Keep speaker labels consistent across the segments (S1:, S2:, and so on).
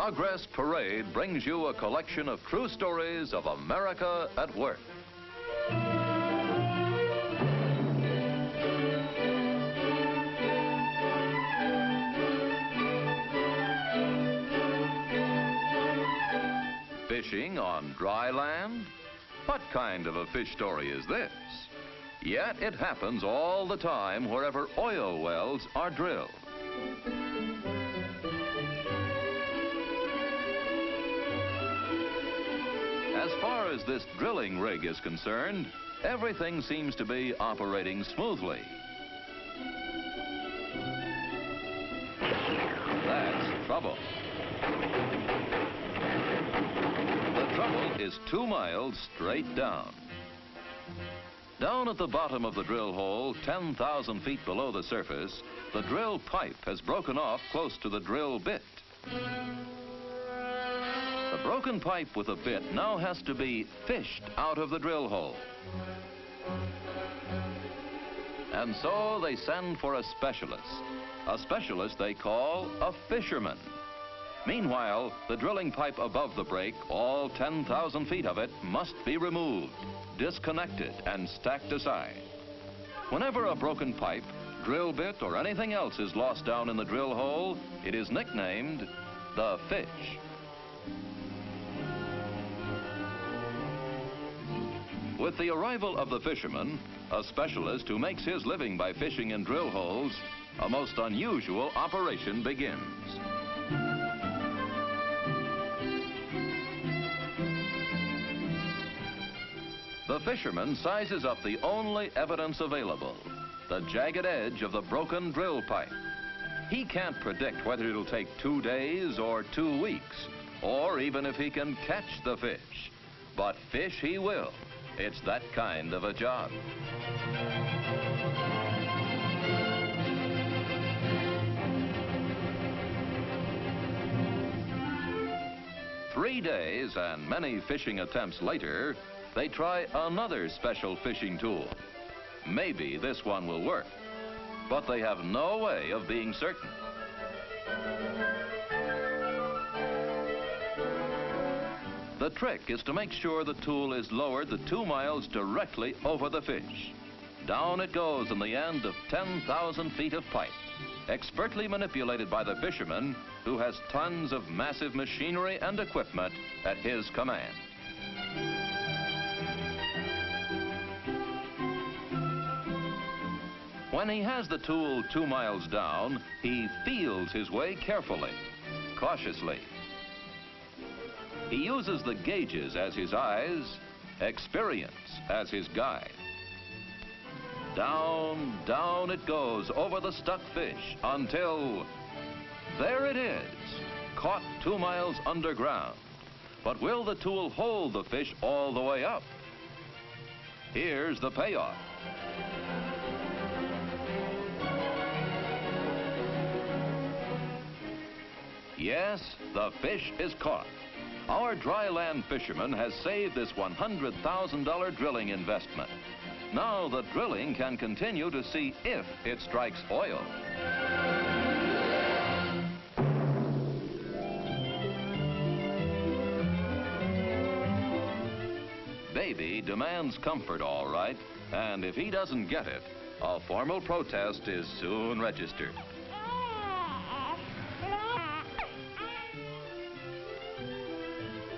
S1: Progress Parade brings you a collection of true stories of America at work. Fishing on dry land? What kind of a fish story is this? Yet it happens all the time wherever oil wells are drilled. As far as this drilling rig is concerned, everything seems to be operating smoothly. That's trouble. The trouble is 2 miles straight down. Down at the bottom of the drill hole, 10,000 feet below the surface, the drill pipe has broken off close to the drill bit. The broken pipe with a bit now has to be fished out of the drill hole. And so they send for a specialist they call a fisherman. Meanwhile, the drilling pipe above the break, all 10,000 feet of it, must be removed, disconnected, and stacked aside. Whenever a broken pipe, drill bit, or anything else is lost down in the drill hole, it is nicknamed the fish. With the arrival of the fisherman, a specialist who makes his living by fishing in drill holes, a most unusual operation begins. The fisherman sizes up the only evidence available, the jagged edge of the broken drill pipe. He can't predict whether it'll take 2 days or 2 weeks, or even if he can catch the fish. But fish he will. It's that kind of a job. Three days and many fishing attempts later, they try another special fishing tool. Maybe this one will work, but they have no way of being certain. The trick is to make sure the tool is lowered the 2 miles directly over the fish. Down it goes in the end of 10,000 feet of pipe, expertly manipulated by the fisherman who has tons of massive machinery and equipment at his command. When he has the tool 2 miles down, he feels his way carefully, cautiously. He uses the gauges as his eyes, experience as his guide. Down, down it goes over the stuck fish until there it is, caught 2 miles underground. But will the tool hold the fish all the way up? Here's the payoff. Yes, the fish is caught. Our dry land fisherman has saved this $100,000 drilling investment. Now the drilling can continue to see if it strikes oil. Baby demands comfort, all right, and if he doesn't get it, a formal protest is soon registered.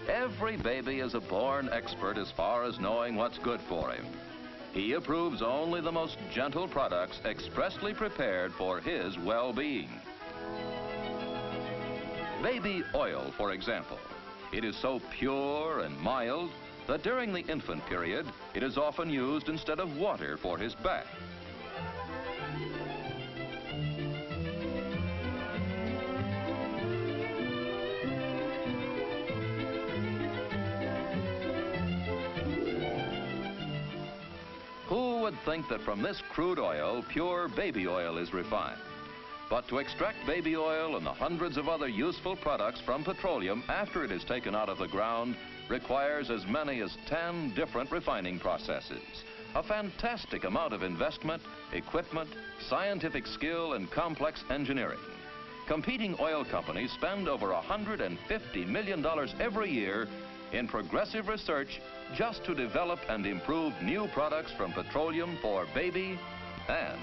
S1: Every baby is a born expert as far as knowing what's good for him. He approves only the most gentle products expressly prepared for his well-being. Baby oil, for example. It is so pure and mild that during the infant period, it is often used instead of water for his bath. Who would think that from this crude oil, pure baby oil is refined? But to extract baby oil and the hundreds of other useful products from petroleum after it is taken out of the ground requires as many as 10 different refining processes. A fantastic amount of investment, equipment, scientific skill, and complex engineering. competing oil companies spend over $150 million every year in progressive research just to develop and improve new products from petroleum for baby and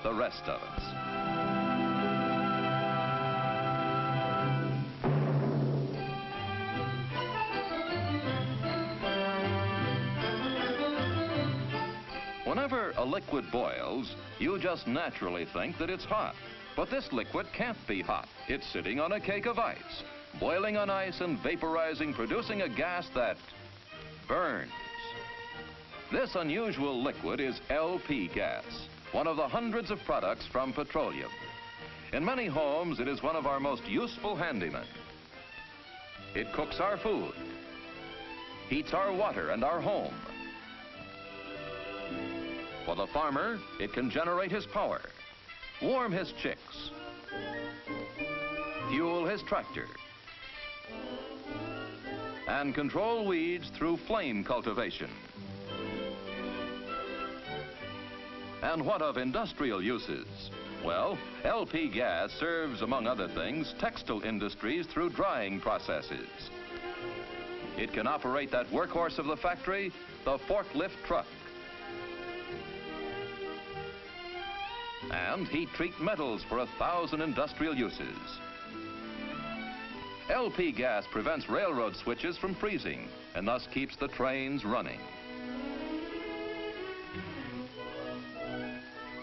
S1: the rest of us. Whenever a liquid boils, you just naturally think that it's hot. But this liquid can't be hot. It's sitting on a cake of ice, boiling on ice and vaporizing, producing a gas that burns. This unusual liquid is LP gas, one of the hundreds of products from petroleum. In many homes, it is one of our most useful handymen. It cooks our food, heats our water and our home. For the farmer, it can generate his power, warm his chicks, fuel his tractor, and control weeds through flame cultivation. And what of industrial uses? Well, LP gas serves, among other things, textile industries through drying processes. It can operate that workhorse of the factory, the forklift truck. And heat treat metals for 1,000 industrial uses. LP gas prevents railroad switches from freezing and thus keeps the trains running.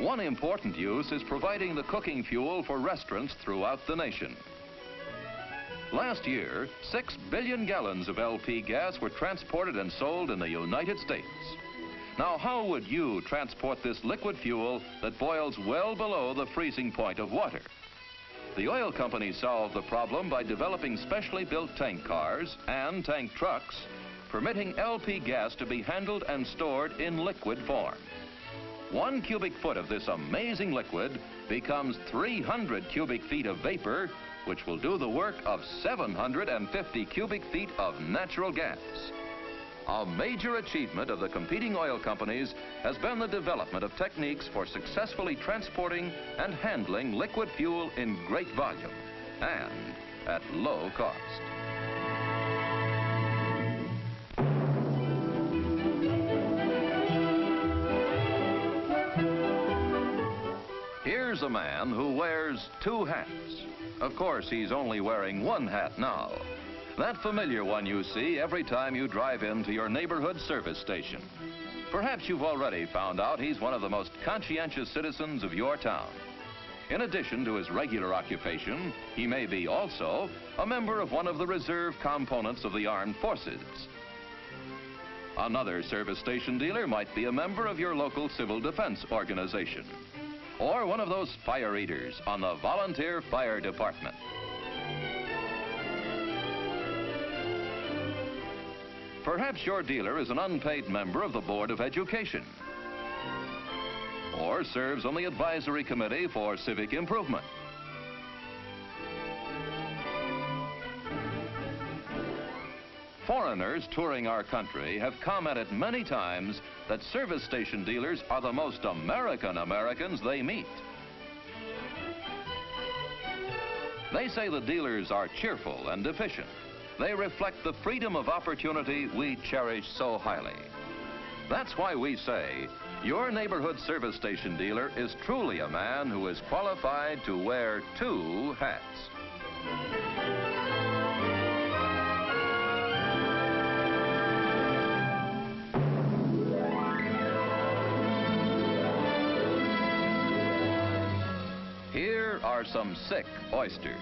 S1: One important use is providing the cooking fuel for restaurants throughout the nation. Last year, 6 billion gallons of LP gas were transported and sold in the United States. Now, how would you transport this liquid fuel that boils well below the freezing point of water? The oil companies solved the problem by developing specially built tank cars and tank trucks, permitting LP gas to be handled and stored in liquid form. 1 cubic foot of this amazing liquid becomes 300 cubic feet of vapor, which will do the work of 750 cubic feet of natural gas. A major achievement of the competing oil companies has been the development of techniques for successfully transporting and handling liquid fuel in great volume and at low cost. Here's a man who wears 2 hats. Of course, he's only wearing 1 hat now. That familiar one you see every time you drive into your neighborhood service station. Perhaps you've already found out he's one of the most conscientious citizens of your town. In addition to his regular occupation, he may be also a member of one of the reserve components of the armed forces. Another service station dealer might be a member of your local civil defense organization, or one of those fire eaters on the volunteer fire department. Perhaps your dealer is an unpaid member of the Board of Education, or serves on the advisory committee for civic improvement. Foreigners touring our country have commented many times that service station dealers are the most American Americans they meet. They say the dealers are cheerful and efficient. They reflect the freedom of opportunity we cherish so highly. That's why we say your neighborhood service station dealer is truly a man who is qualified to wear 2 hats. Here are some sick oysters.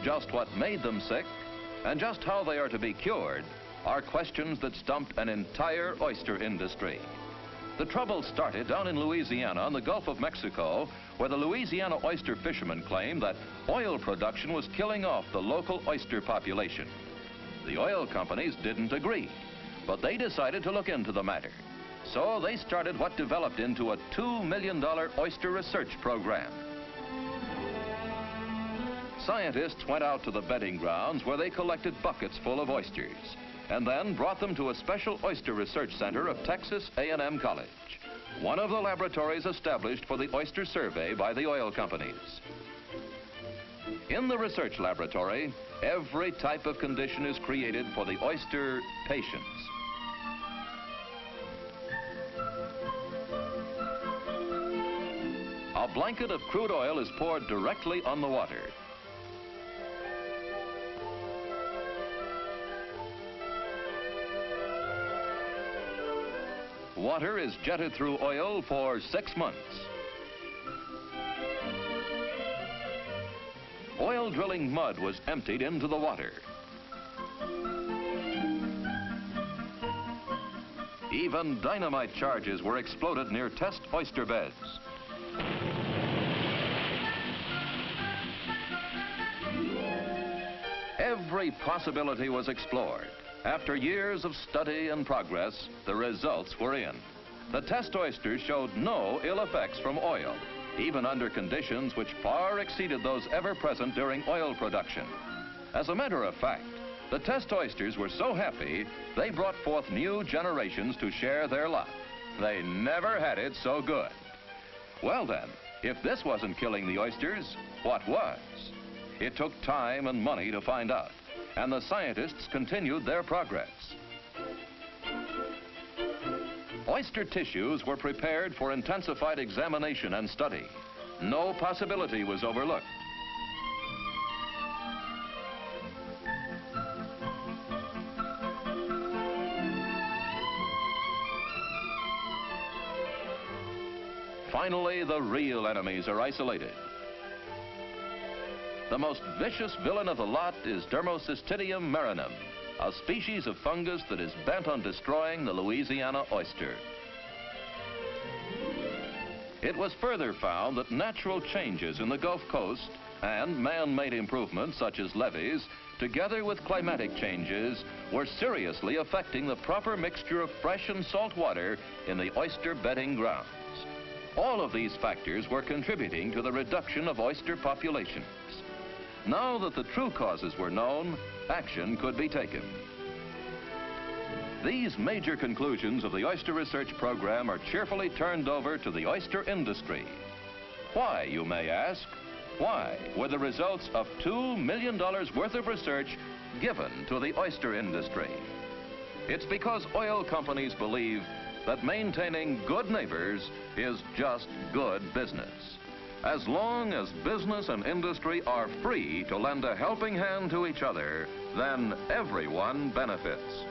S1: Just what made them sick and just how they are to be cured are questions that stumped an entire oyster industry. The trouble started down in Louisiana on the Gulf of Mexico, where the Louisiana oyster fishermen claimed that oil production was killing off the local oyster population. The oil companies didn't agree, but they decided to look into the matter. So they started what developed into a $2 million oyster research program. Scientists went out to the bedding grounds where they collected buckets full of oysters and then brought them to a special oyster research center of Texas A&M College, one of the laboratories established for the oyster survey by the oil companies. In the research laboratory, every type of condition is created for the oyster patients. A blanket of crude oil is poured directly on the water. Water is jetted through oil for 6 months. Oil drilling mud was emptied into the water. Even dynamite charges were exploded near test oyster beds. Every possibility was explored. After years of study and progress, the results were in. The test oysters showed no ill effects from oil, even under conditions which far exceeded those ever present during oil production. As a matter of fact, the test oysters were so happy, they brought forth new generations to share their lot. They never had it so good. Well then, if this wasn't killing the oysters, what was? It took time and money to find out, and the scientists continued their progress. Oyster tissues were prepared for intensified examination and study. No possibility was overlooked. Finally, the real enemies are isolated. The most vicious villain of the lot is Dermocystidium marinum, a species of fungus that is bent on destroying the Louisiana oyster. It was further found that natural changes in the Gulf Coast and man-made improvements such as levees, together with climatic changes, were seriously affecting the proper mixture of fresh and salt water in the oyster bedding grounds. All of these factors were contributing to the reduction of oyster populations. Now that the true causes were known, action could be taken. These major conclusions of the oyster research program are cheerfully turned over to the oyster industry. Why, you may ask? Why were the results of $2 million worth of research given to the oyster industry? It's because oil companies believe that maintaining good neighbors is just good business. As long as business and industry are free to lend a helping hand to each other, then everyone benefits.